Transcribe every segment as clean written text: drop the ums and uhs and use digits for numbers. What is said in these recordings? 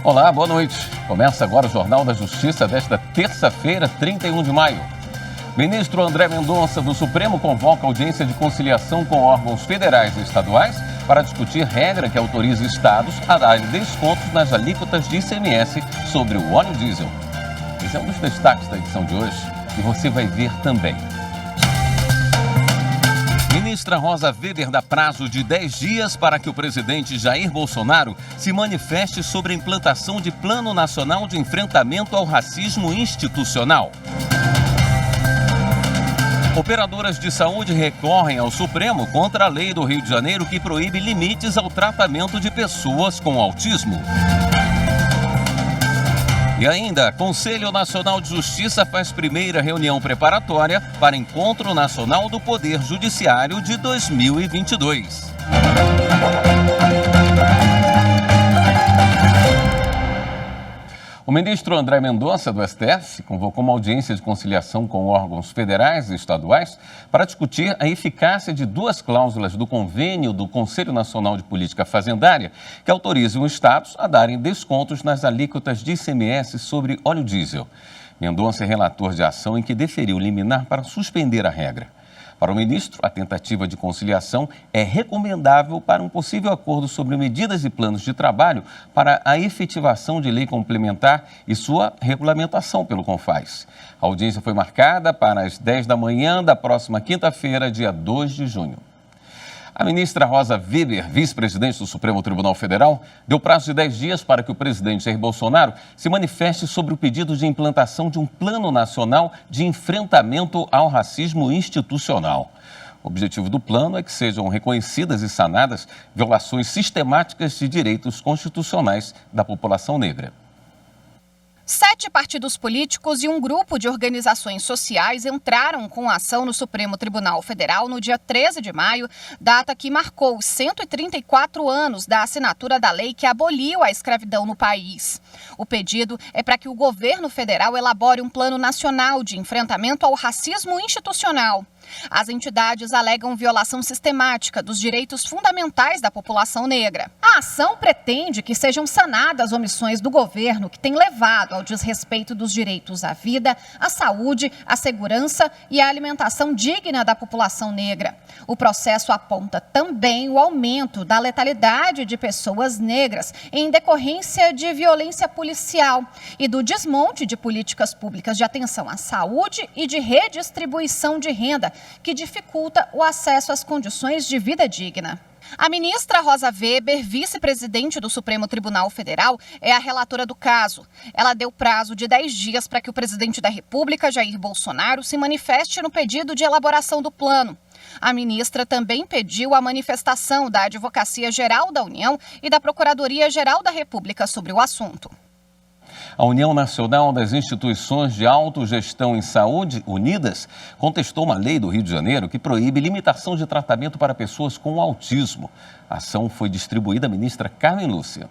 Olá, boa noite. Começa agora o Jornal da Justiça desta terça-feira, 31 de maio. Ministro André Mendonça do Supremo convoca audiência de conciliação com órgãos federais e estaduais para discutir regra que autoriza estados a darem descontos nas alíquotas de ICMS sobre o óleo diesel. Esse é um dos destaques da edição de hoje e você vai ver também. Ministra Rosa Weber dá prazo de 10 dias para que o presidente Jair Bolsonaro se manifeste sobre a implantação de Plano Nacional de Enfrentamento ao Racismo Institucional. Operadoras de saúde recorrem ao Supremo contra a lei do Rio de Janeiro que proíbe limites ao tratamento de pessoas com autismo. E ainda, Conselho Nacional de Justiça faz primeira reunião preparatória para Encontro Nacional do Poder Judiciário de 2022. O ministro André Mendonça, do STF, convocou uma audiência de conciliação com órgãos federais e estaduais para discutir a eficácia de duas cláusulas do convênio do Conselho Nacional de Política Fazendária que autorizam os estados a darem descontos nas alíquotas de ICMS sobre óleo diesel. Mendonça é relator de ação em que deferiu liminar para suspender a regra. Para o ministro, a tentativa de conciliação é recomendável para um possível acordo sobre medidas e planos de trabalho para a efetivação de lei complementar e sua regulamentação pelo CONFAS. A audiência foi marcada para as 10 da manhã da próxima quinta-feira, dia 2 de junho. A ministra Rosa Weber, vice-presidente do Supremo Tribunal Federal, deu prazo de 10 dias para que o presidente Jair Bolsonaro se manifeste sobre o pedido de implantação de um Plano Nacional de Enfrentamento ao Racismo Institucional. O objetivo do plano é que sejam reconhecidas e sanadas violações sistemáticas de direitos constitucionais da população negra. 7 partidos políticos e um grupo de organizações sociais entraram com ação no Supremo Tribunal Federal no dia 13 de maio, data que marcou os 134 anos da assinatura da lei que aboliu a escravidão no país. O pedido é para que o governo federal elabore um plano nacional de enfrentamento ao racismo institucional. As entidades alegam violação sistemática dos direitos fundamentais da população negra. A ação pretende que sejam sanadas omissões do governo que têm levado ao desrespeito dos direitos à vida, à saúde, à segurança e à alimentação digna da população negra. O processo aponta também o aumento da letalidade de pessoas negras em decorrência de violência policial e do desmonte de políticas públicas de atenção à saúde e de redistribuição de renda, que dificulta o acesso às condições de vida digna. A ministra Rosa Weber, vice-presidente do Supremo Tribunal Federal, é a relatora do caso. Ela deu prazo de 10 dias para que o presidente da República, Jair Bolsonaro, se manifeste no pedido de elaboração do plano. A ministra também pediu a manifestação da Advocacia Geral da União e da Procuradoria-Geral da República sobre o assunto. A União Nacional das Instituições de Autogestão em Saúde, Unidas, contestou uma lei do Rio de Janeiro que proíbe limitação de tratamento para pessoas com autismo. A ação foi distribuída à ministra Carmen Lúcia.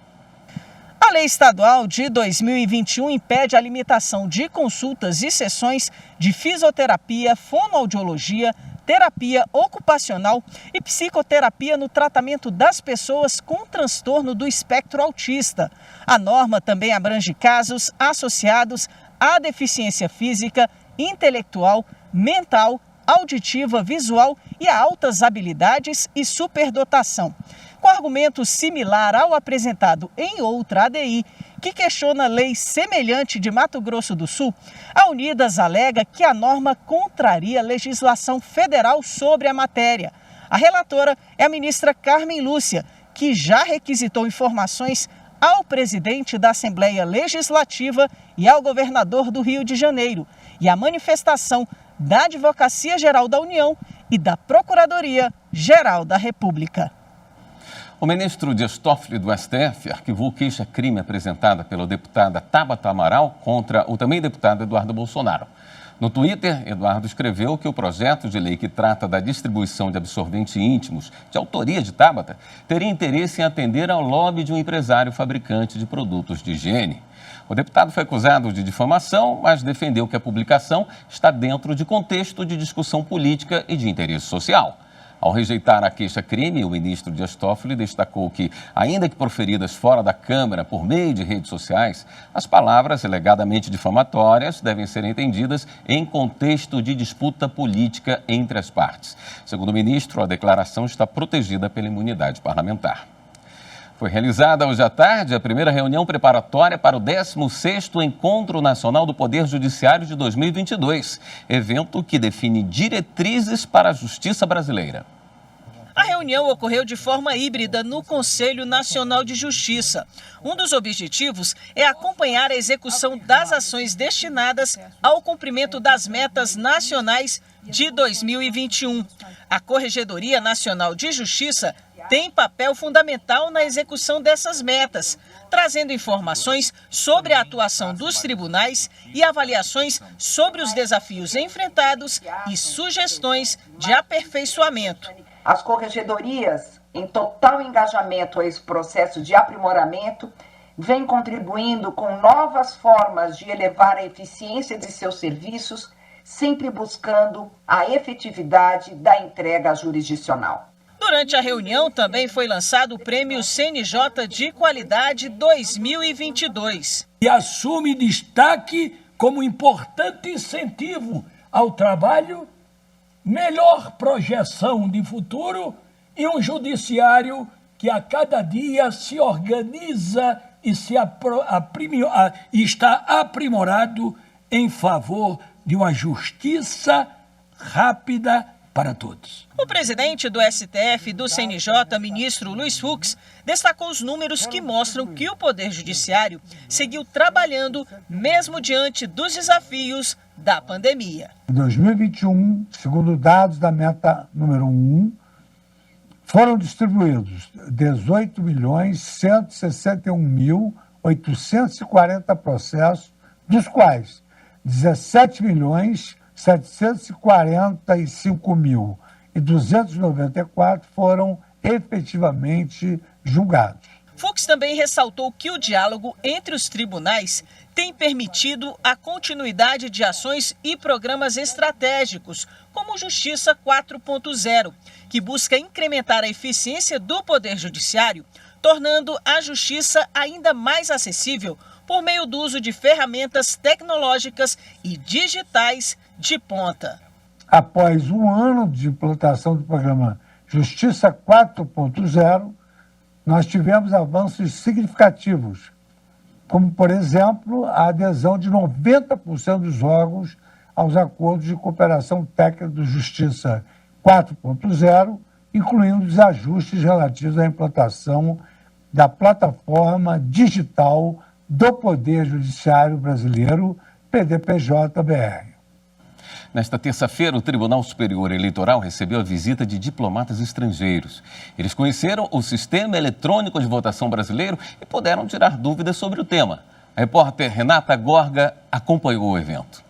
A lei estadual de 2021 impede a limitação de consultas e sessões de fisioterapia, fonoaudiologia, terapia ocupacional e psicoterapia no tratamento das pessoas com transtorno do espectro autista. A norma também abrange casos associados à deficiência física, intelectual, mental, auditiva, visual e a altas habilidades e superdotação. Com argumento similar ao apresentado em outra ADI, que questiona lei semelhante de Mato Grosso do Sul, a Unidas alega que a norma contraria a legislação federal sobre a matéria. A relatora é a ministra Carmen Lúcia, que já requisitou informações ao presidente da Assembleia Legislativa e ao governador do Rio de Janeiro, e a manifestação da Advocacia Geral da União e da Procuradoria-Geral da República. O ministro Dias Toffoli, do STF, arquivou queixa-crime apresentada pela deputada Tabata Amaral contra o também deputado Eduardo Bolsonaro. No Twitter, Eduardo escreveu que o projeto de lei que trata da distribuição de absorventes íntimos, de autoria de Tabata, teria interesse em atender ao lobby de um empresário fabricante de produtos de higiene. O deputado foi acusado de difamação, mas defendeu que a publicação está dentro de contexto de discussão política e de interesse social. Ao rejeitar a queixa-crime, o ministro Dias Toffoli destacou que, ainda que proferidas fora da Câmara por meio de redes sociais, as palavras alegadamente difamatórias devem ser entendidas em contexto de disputa política entre as partes. Segundo o ministro, a declaração está protegida pela imunidade parlamentar. Foi realizada hoje à tarde a primeira reunião preparatória para o 16º Encontro Nacional do Poder Judiciário de 2022, evento que define diretrizes para a justiça brasileira. A reunião ocorreu de forma híbrida no Conselho Nacional de Justiça. Um dos objetivos é acompanhar a execução das ações destinadas ao cumprimento das metas nacionais de 2021. A Corregedoria Nacional de Justiça tem papel fundamental na execução dessas metas, trazendo informações sobre a atuação dos tribunais e avaliações sobre os desafios enfrentados e sugestões de aperfeiçoamento. As corregedorias, em total engajamento a esse processo de aprimoramento, vêm contribuindo com novas formas de elevar a eficiência de seus serviços, sempre buscando a efetividade da entrega jurisdicional. Durante a reunião também foi lançado o Prêmio CNJ de Qualidade 2022. E assume destaque como importante incentivo ao trabalho, melhor projeção de futuro e um judiciário que a cada dia se organiza e está aprimorado em favor de uma justiça rápida para todos. O presidente do STF e do CNJ, ministro Luiz Fux, destacou os números que mostram que o Poder Judiciário seguiu trabalhando mesmo diante dos desafios da pandemia. Em 2021, segundo dados da meta número 1, foram distribuídos 18.161.840 processos, dos quais 17.745.294 foram efetivamente julgados. Fux também ressaltou que o diálogo entre os tribunais tem permitido a continuidade de ações e programas estratégicos, como Justiça 4.0, que busca incrementar a eficiência do Poder Judiciário, tornando a justiça ainda mais acessível por meio do uso de ferramentas tecnológicas e digitais de ponta. Após um ano de implantação do programa Justiça 4.0, nós tivemos avanços significativos, como, por exemplo, a adesão de 90% dos órgãos aos acordos de cooperação técnica do Justiça 4.0, incluindo os ajustes relativos à implantação da plataforma digital do Poder Judiciário Brasileiro, PDPJ-BR. Nesta terça-feira, o Tribunal Superior Eleitoral recebeu a visita de diplomatas estrangeiros. Eles conheceram o sistema eletrônico de votação brasileiro e puderam tirar dúvidas sobre o tema. A repórter Renata Gorga acompanhou o evento.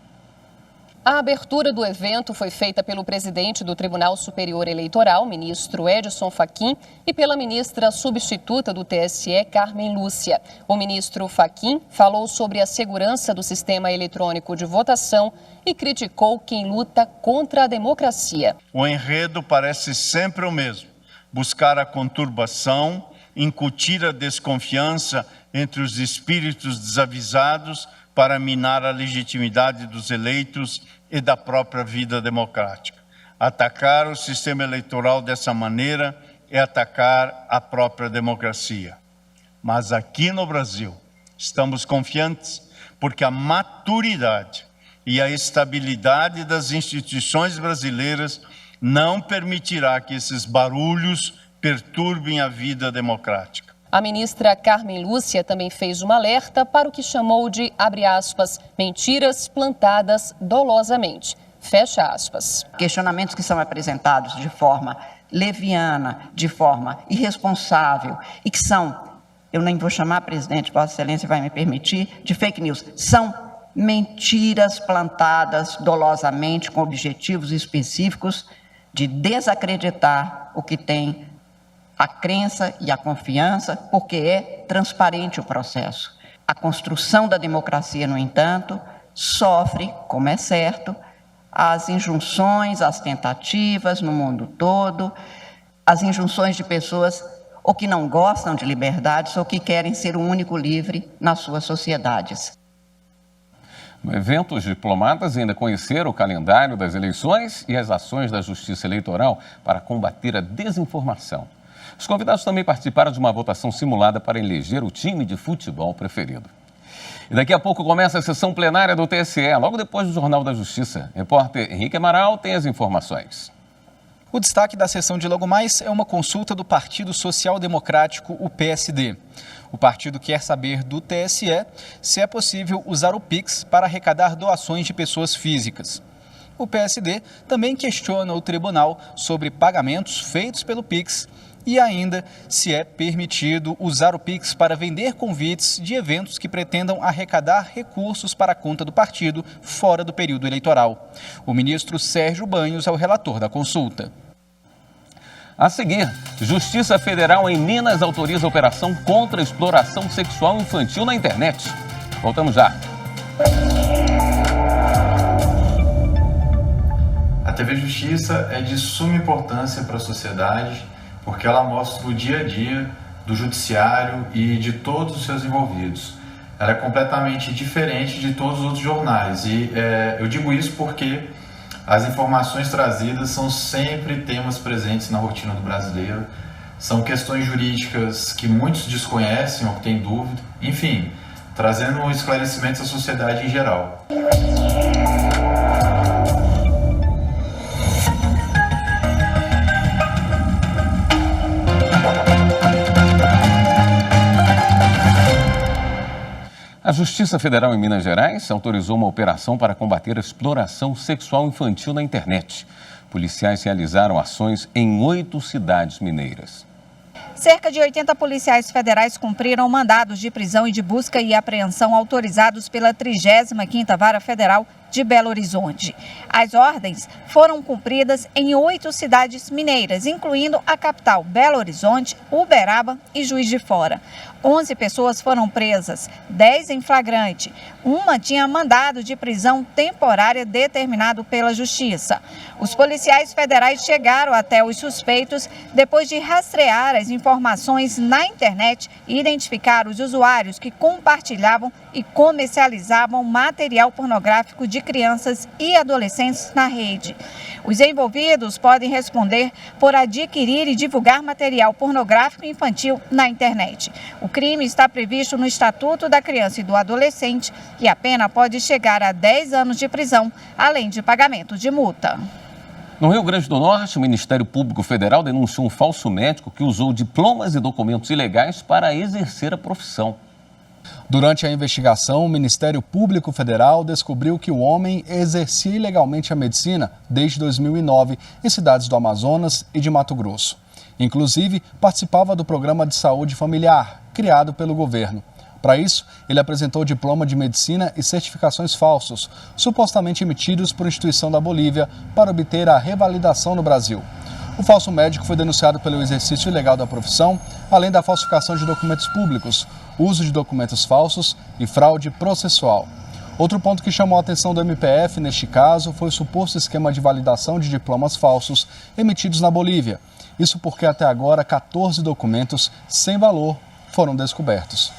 A abertura do evento foi feita pelo presidente do Tribunal Superior Eleitoral, ministro Edson Fachin, e pela ministra substituta do TSE, Carmen Lúcia. O ministro Fachin falou sobre a segurança do sistema eletrônico de votação e criticou quem luta contra a democracia. O enredo parece sempre o mesmo: buscar a conturbação, incutir a desconfiança entre os espíritos desavisados para minar a legitimidade dos eleitos e da própria vida democrática. Atacar o sistema eleitoral dessa maneira é atacar a própria democracia. Mas aqui no Brasil, estamos confiantes porque a maturidade e a estabilidade das instituições brasileiras não permitirá que esses barulhos perturbem a vida democrática. A ministra Carmen Lúcia também fez um alerta para o que chamou de, abre aspas, mentiras plantadas dolosamente, fecha aspas. Questionamentos que são apresentados de forma leviana, de forma irresponsável e que são, eu nem vou chamar, presidente, Vossa Excelência vai me permitir, de fake news, são mentiras plantadas dolosamente com objetivos específicos de desacreditar o que tem a crença e a confiança, porque é transparente o processo. A construção da democracia, no entanto, sofre, como é certo, as injunções, as tentativas no mundo todo, as injunções de pessoas ou que não gostam de liberdades ou que querem ser o único livre nas suas sociedades. No evento, os diplomatas ainda conheceram o calendário das eleições e as ações da Justiça Eleitoral para combater a desinformação. Os convidados também participaram de uma votação simulada para eleger o time de futebol preferido. E daqui a pouco começa a sessão plenária do TSE, logo depois do Jornal da Justiça. Repórter Henrique Amaral tem as informações. O destaque da sessão de logo mais é uma consulta do Partido Social Democrático, o PSD. O partido quer saber do TSE se é possível usar o Pix para arrecadar doações de pessoas físicas. O PSD também questiona o tribunal sobre pagamentos feitos pelo Pix e ainda se é permitido usar o Pix para vender convites de eventos que pretendam arrecadar recursos para a conta do partido fora do período eleitoral. O ministro Sérgio Banhos é o relator da consulta. A seguir, Justiça Federal em Minas autoriza a operação contra a exploração sexual infantil na internet. Voltamos já. A TV Justiça é de suma importância para a sociedade, porque ela mostra o dia a dia do judiciário e de todos os seus envolvidos. Ela é completamente diferente de todos os outros jornais e eu digo isso porque as informações trazidas são sempre temas presentes na rotina do brasileiro, são questões jurídicas que muitos desconhecem ou que têm dúvida, enfim, trazendo esclarecimentos à sociedade em geral. A Justiça Federal em Minas Gerais autorizou uma operação para combater a exploração sexual infantil na internet. Policiais realizaram ações em 8 cidades mineiras. Cerca de 80 policiais federais cumpriram mandados de prisão e de busca e apreensão autorizados pela 35ª Vara Federal de Belo Horizonte. As ordens foram cumpridas em 8 cidades mineiras, incluindo a capital Belo Horizonte, Uberaba e Juiz de Fora. 11 pessoas foram presas, 10 em flagrante. Uma tinha mandado de prisão temporária determinado pela Justiça. Os policiais federais chegaram até os suspeitos depois de rastrear as informações na internet e identificar os usuários que compartilhavam e comercializavam material pornográfico de crianças e adolescentes na rede. Os envolvidos podem responder por adquirir e divulgar material pornográfico infantil na internet. O crime está previsto no Estatuto da Criança e do Adolescente e a pena pode chegar a 10 anos de prisão, além de pagamento de multa. No Rio Grande do Norte, o Ministério Público Federal denunciou um falso médico que usou diplomas e documentos ilegais para exercer a profissão. Durante a investigação, o Ministério Público Federal descobriu que o homem exercia ilegalmente a medicina desde 2009 em cidades do Amazonas e de Mato Grosso. Inclusive, participava do Programa de Saúde Familiar, criado pelo governo. Para isso, ele apresentou diploma de medicina e certificações falsos, supostamente emitidos por instituição da Bolívia, para obter a revalidação no Brasil. O falso médico foi denunciado pelo exercício ilegal da profissão, além da falsificação de documentos públicos, uso de documentos falsos e fraude processual. Outro ponto que chamou a atenção do MPF neste caso foi o suposto esquema de validação de diplomas falsos emitidos na Bolívia. Isso porque até agora 14 documentos sem valor foram descobertos.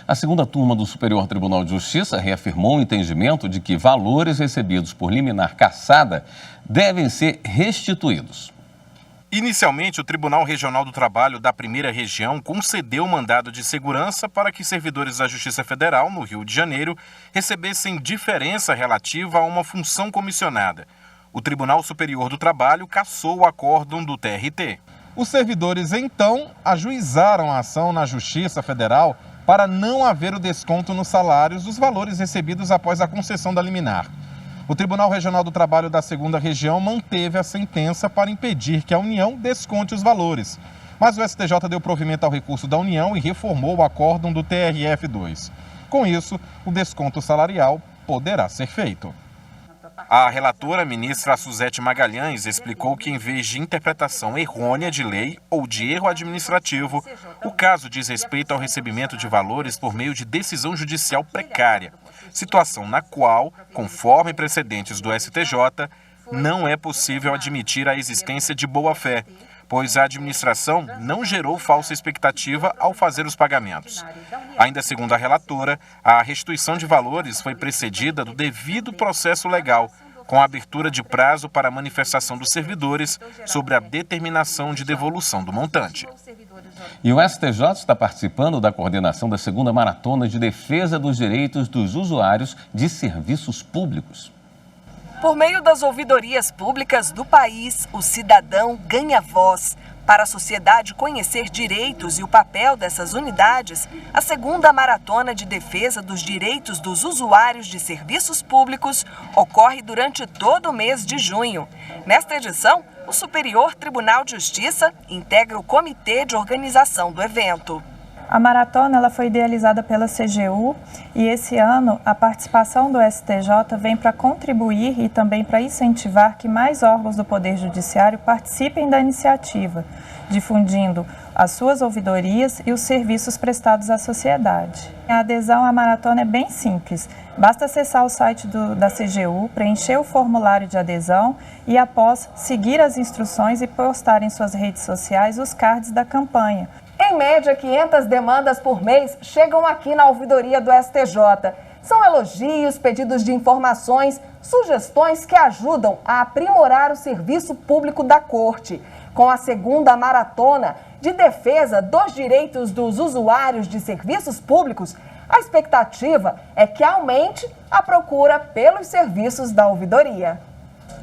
A segunda turma do Superior Tribunal de Justiça reafirmou o entendimento de que valores recebidos por liminar cassada devem ser restituídos. Inicialmente, o Tribunal Regional do Trabalho da Primeira Região concedeu o mandado de segurança para que servidores da Justiça Federal, no Rio de Janeiro, recebessem diferença relativa a uma função comissionada. O Tribunal Superior do Trabalho cassou o acórdão do TRT. Os servidores, então, ajuizaram a ação na Justiça Federal para não haver o desconto nos salários dos valores recebidos após a concessão da liminar. O Tribunal Regional do Trabalho da Segunda Região manteve a sentença para impedir que a União desconte os valores. Mas o STJ deu provimento ao recurso da União e reformou o acórdão do TRF2. Com isso, o desconto salarial poderá ser feito. A relatora, ministra Suzete Magalhães, explicou que, em vez de interpretação errônea de lei ou de erro administrativo, o caso diz respeito ao recebimento de valores por meio de decisão judicial precária. situação na qual, conforme precedentes do STJ, não é possível admitir a existência de boa-fé, pois a administração não gerou falsa expectativa ao fazer os pagamentos. Ainda segundo a relatora, a restituição de valores foi precedida do devido processo legal, com a abertura de prazo para a manifestação dos servidores sobre a determinação de devolução do montante. E o STJ está participando da coordenação da 2ª Maratona de Defesa dos Direitos dos Usuários de Serviços Públicos. Por meio das ouvidorias públicas do país, o cidadão ganha voz. Para a sociedade conhecer direitos e o papel dessas unidades, a 2ª Maratona de Defesa dos Direitos dos Usuários de Serviços Públicos ocorre durante todo o mês de junho. Nesta edição, o Superior Tribunal de Justiça integra o comitê de organização do evento. A maratona ela foi idealizada pela CGU e esse ano a participação do STJ vem para contribuir e também para incentivar que mais órgãos do Poder Judiciário participem da iniciativa, difundindo as suas ouvidorias e os serviços prestados à sociedade. A adesão à maratona é bem simples, basta acessar o site da CGU, preencher o formulário de adesão e após seguir as instruções e postar em suas redes sociais os cards da campanha. Em média, 500 demandas por mês chegam aqui na ouvidoria do STJ. São elogios, pedidos de informações, sugestões que ajudam a aprimorar o serviço público da Corte. Com a 2ª Maratona de Defesa dos Direitos dos Usuários de Serviços Públicos, a expectativa é que aumente a procura pelos serviços da ouvidoria.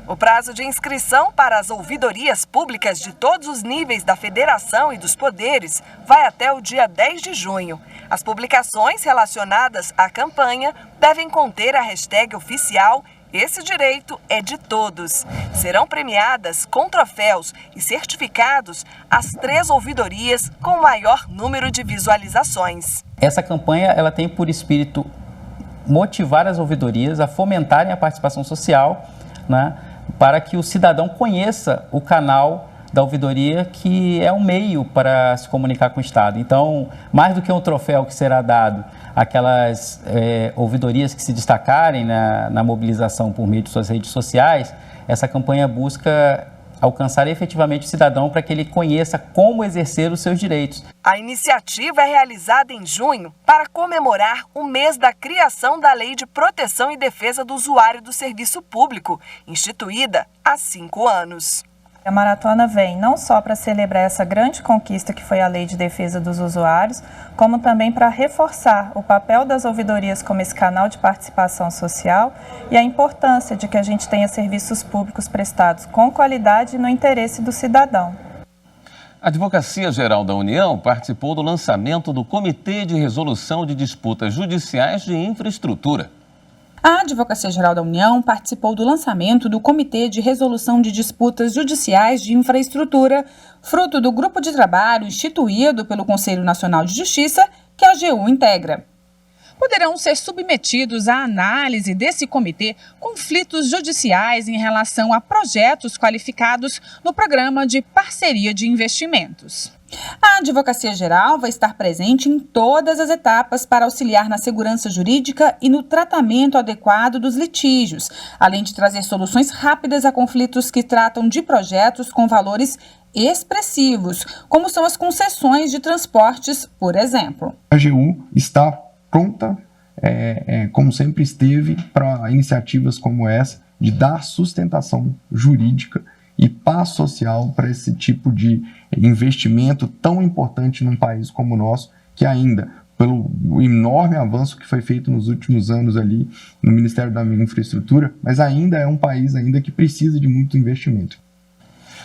O prazo de inscrição para as ouvidorias públicas de todos os níveis da Federação e dos poderes vai até o dia 10 de junho. As publicações relacionadas à campanha devem conter a hashtag oficial "Esse direito é de todos". Serão premiadas com troféus e certificados as 3 ouvidorias com maior número de visualizações. Essa campanha ela tem por espírito motivar as ouvidorias a fomentarem a participação social, né, para que o cidadão conheça o canal da ouvidoria, que é um meio para se comunicar com o Estado. Então, mais do que um troféu que será dado àquelas ouvidorias que se destacarem na mobilização por meio de suas redes sociais, essa campanha busca alcançar efetivamente o cidadão para que ele conheça como exercer os seus direitos. A iniciativa é realizada em junho para comemorar o mês da criação da Lei de Proteção e Defesa do Usuário do Serviço Público, instituída há 5 anos. A maratona vem não só para celebrar essa grande conquista que foi a Lei de Defesa dos Usuários, como também para reforçar o papel das ouvidorias como esse canal de participação social e a importância de que a gente tenha serviços públicos prestados com qualidade no interesse do cidadão. A Advocacia Geral da União participou do lançamento do Comitê de Resolução de Disputas Judiciais de Infraestrutura. A Advocacia Geral da União participou do lançamento do Comitê de Resolução de Disputas Judiciais de Infraestrutura, fruto do grupo de trabalho instituído pelo Conselho Nacional de Justiça, que a AGU integra. Poderão ser submetidos à análise desse comitê conflitos judiciais em relação a projetos qualificados no Programa de Parceria de Investimentos. A Advocacia Geral vai estar presente em todas as etapas para auxiliar na segurança jurídica e no tratamento adequado dos litígios, além de trazer soluções rápidas a conflitos que tratam de projetos com valores expressivos, como são as concessões de transportes, por exemplo. A AGU está pronta, como sempre esteve, para iniciativas como essa, de dar sustentação jurídica e paz social para esse tipo de investimento tão importante num país como o nosso, que ainda, pelo enorme avanço que foi feito nos últimos anos ali no Ministério da Infraestrutura, mas ainda é um país ainda que precisa de muito investimento.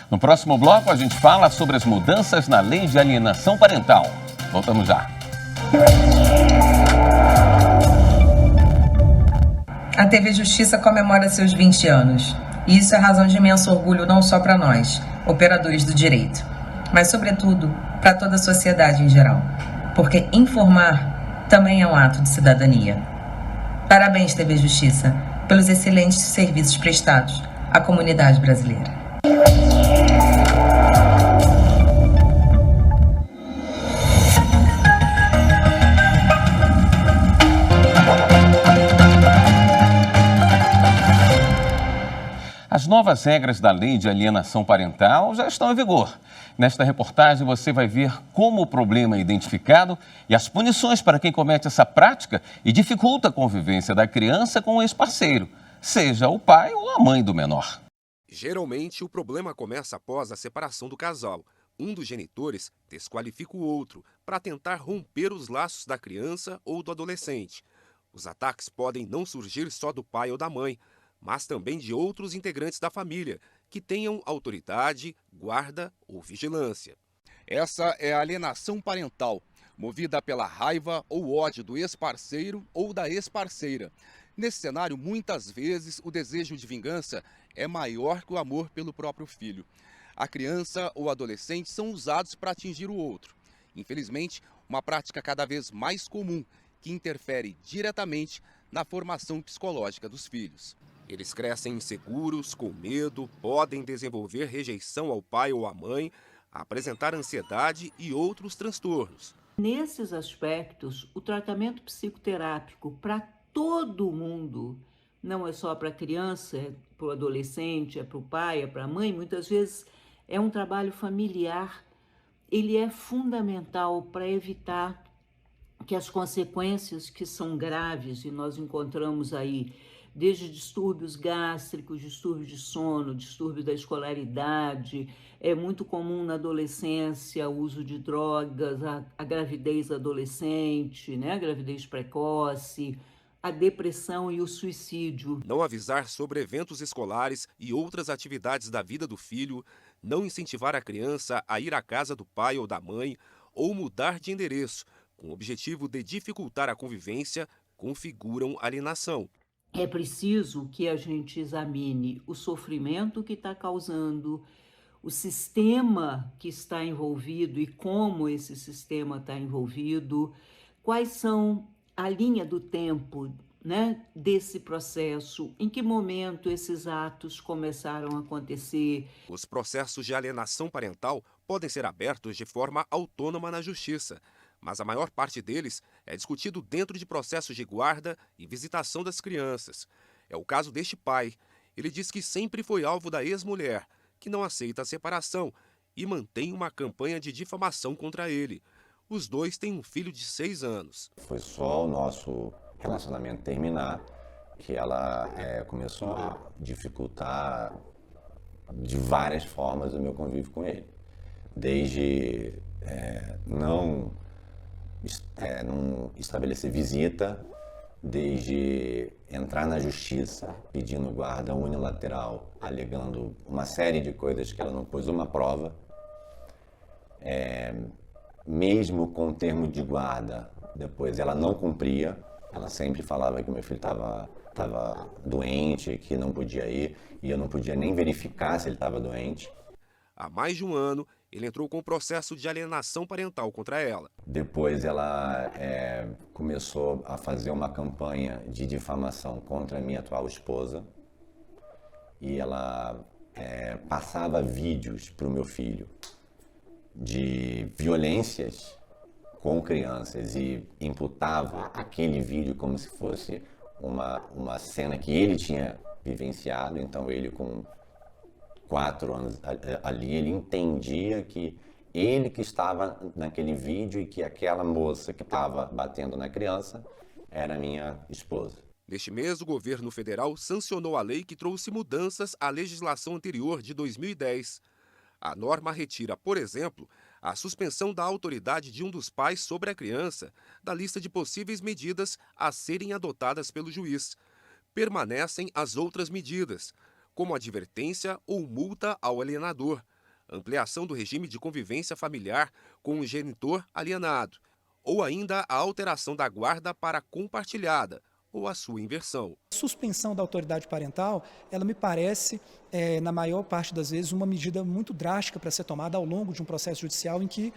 No próximo bloco, a gente fala sobre as mudanças na Lei de Alienação Parental. Voltamos já. A TV Justiça comemora seus 20 anos. E isso é razão de imenso orgulho não só para nós, operadores do direito, mas, sobretudo, para toda a sociedade em geral. Porque informar também é um ato de cidadania. Parabéns, TV Justiça, pelos excelentes serviços prestados à comunidade brasileira. novas regras da lei de alienação parental já estão em vigor. Nesta reportagem você vai ver como o problema é identificado e as punições para quem comete essa prática e dificulta a convivência da criança com o ex-parceiro, seja o pai ou a mãe do menor. Geralmente, o problema começa após a separação do casal. Um dos genitores desqualifica o outro para tentar romper os laços da criança ou do adolescente. Os ataques podem não surgir só do pai ou da mãe, mas também de outros integrantes da família, que tenham autoridade, guarda ou vigilância. Essa é a alienação parental, movida pela raiva ou ódio do ex-parceiro ou da ex-parceira. Nesse cenário, muitas vezes, o desejo de vingança é maior que o amor pelo próprio filho. A criança ou adolescente são usados para atingir o outro. Infelizmente, uma prática cada vez mais comum, que interfere diretamente na formação psicológica dos filhos. Eles crescem inseguros, com medo, podem desenvolver rejeição ao pai ou à mãe, apresentar ansiedade e outros transtornos. Nesses aspectos, o tratamento psicoterápico para todo mundo, não é só para a criança, é para o adolescente, é para o pai, é para a mãe, muitas vezes é um trabalho familiar. Ele é fundamental para evitar que as consequências que são graves, e nós encontramos aí desde distúrbios gástricos, distúrbios de sono, distúrbio da escolaridade, é muito comum na adolescência o uso de drogas, a gravidez adolescente, né, a gravidez precoce, a depressão e o suicídio. Não avisar sobre eventos escolares e outras atividades da vida do filho, não incentivar a criança a ir à casa do pai ou da mãe ou mudar de endereço, com o objetivo de dificultar a convivência, configuram alienação. É preciso que a gente examine o sofrimento que está causando, o sistema que está envolvido e como esse sistema está envolvido, quais são a linha do tempo, né, desse processo, em que momento esses atos começaram a acontecer. Os processos de alienação parental podem ser abertos de forma autônoma na Justiça, mas a maior parte deles é discutido dentro de processos de guarda e visitação das crianças. É o caso deste pai. Ele diz que sempre foi alvo da ex-mulher, que não aceita a separação e mantém uma campanha de difamação contra ele. Os dois têm um filho de 6 anos. Foi só o nosso relacionamento terminar que ela começou a dificultar de várias formas o meu convívio com ele. Desde não estabelecer visita, desde entrar na justiça pedindo guarda unilateral, alegando uma série de coisas que ela não pôs uma prova. Mesmo com o termo de guarda, depois ela não cumpria, ela sempre falava que o meu filho estava doente, que não podia ir, e eu não podia nem verificar se ele estava doente. Há mais de um ano, ele entrou com um processo de alienação parental contra ela. Depois ela começou a fazer uma campanha de difamação contra a minha atual esposa, e ela passava vídeos para o meu filho de violências com crianças e imputava aquele vídeo como se fosse uma cena que ele tinha vivenciado. Então ele, com 4 anos ali, ele entendia que ele que estava naquele vídeo e que aquela moça que estava batendo na criança era minha esposa. Neste mês, o governo federal sancionou a lei que trouxe mudanças à legislação anterior de 2010. A norma retira, por exemplo, a suspensão da autoridade de um dos pais sobre a criança da lista de possíveis medidas a serem adotadas pelo juiz. Permanecem as outras medidas, como advertência ou multa ao alienador, ampliação do regime de convivência familiar com o genitor alienado, ou ainda a alteração da guarda para compartilhada, ou a sua inversão. A suspensão da autoridade parental, ela me parece, na maior parte das vezes, uma medida muito drástica para ser tomada ao longo de um processo judicial em que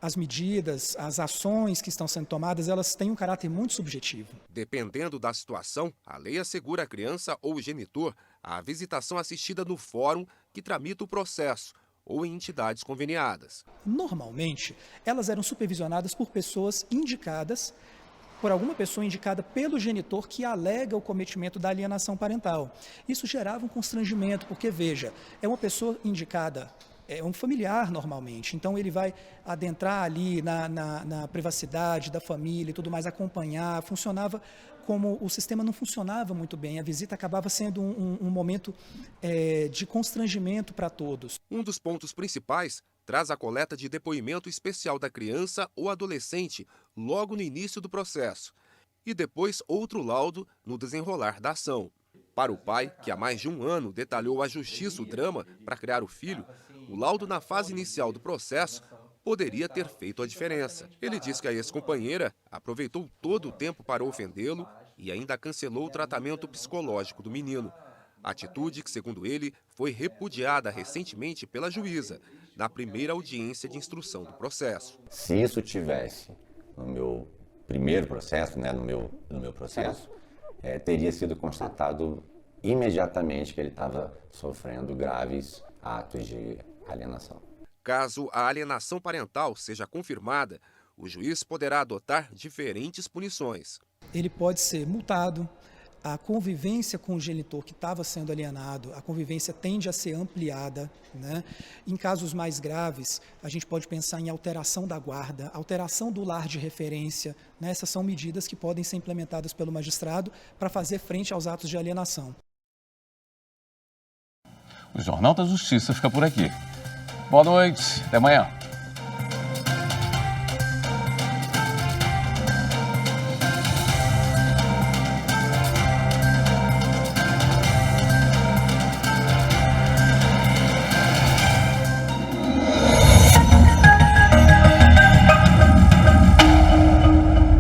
as medidas, as ações que estão sendo tomadas, elas têm um caráter muito subjetivo. Dependendo da situação, a lei assegura à criança ou genitor a visitação assistida no fórum que tramita o processo ou em entidades conveniadas. Normalmente, elas eram supervisionadas por pessoas indicadas por alguma pessoa indicada pelo genitor que alega o cometimento da alienação parental. Isso gerava um constrangimento, porque, veja, é uma pessoa indicada, é um familiar normalmente, então ele vai adentrar ali na privacidade da família e tudo mais, acompanhar, funcionava como o sistema não funcionava muito bem, a visita acabava sendo um momento de constrangimento para todos. Um dos pontos principais traz a coleta de depoimento especial da criança ou adolescente logo no início do processo e depois outro laudo no desenrolar da ação. Para o pai, que há mais de um ano detalhou à justiça o drama para criar o filho, o laudo na fase inicial do processo poderia ter feito a diferença. Ele diz que a ex-companheira aproveitou todo o tempo para ofendê-lo e ainda cancelou o tratamento psicológico do menino. Atitude que, segundo ele, foi repudiada recentemente pela juíza, na primeira audiência de instrução do processo. Se isso tivesse no meu primeiro processo, no meu processo, teria sido constatado imediatamente que ele estava sofrendo graves atos de alienação. Caso a alienação parental seja confirmada, o juiz poderá adotar diferentes punições. Ele pode ser multado, a convivência com o genitor que estava sendo alienado, a convivência tende a ser ampliada, né? Em casos mais graves, a gente pode pensar em alteração da guarda, alteração do lar de referência, né? Essas são medidas que podem ser implementadas pelo magistrado para fazer frente aos atos de alienação. O Jornal da Justiça fica por aqui. Boa noite, até amanhã.